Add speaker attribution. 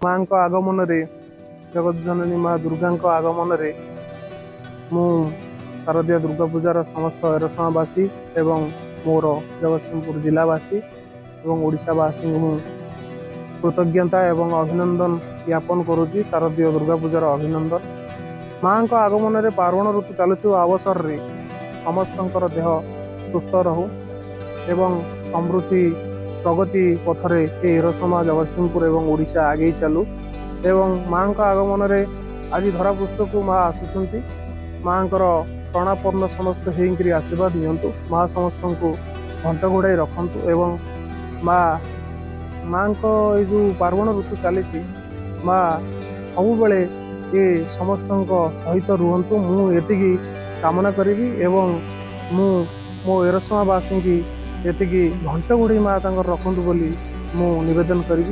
Speaker 1: माँ आगमन जगतजननी माँ दुर्गा आगमन मु शारदीय दुर्गा पूजार समस्त एरसमावासी एवं मोर जगतसिंहपुर जिलावासी एवं ओडिशावासी मु कृतज्ञता एवं अभिनंदन ज्ञापन करुच्ची। शारदीय दुर्गा पूजार अभिनंदन। माँ आगमन पार्वण ऋतु चलुवा अवसर रे समस्त देह सुस्थ रहू एवं समृद्धि प्रगति पथरे ए एरसमा जगतसिंहपुर एवं ओडिशा आगे चलू एवं माँ आगमन आज धरापृष्ठ को माँ आसुंच माँ शरणापन्न समस्त होकर आशीर्वाद नियंतु। माँ समस्त को घंट घोड़ाई रखु एवं माँ जो पार्वण ऋतु चली माँ सब बेले ये समस्त सहित रुहतु मुझी कामना करी एवं मु मो एरसमावासी की ये घंट घोड़ी माँ रखु बोली मु निवेदन करी।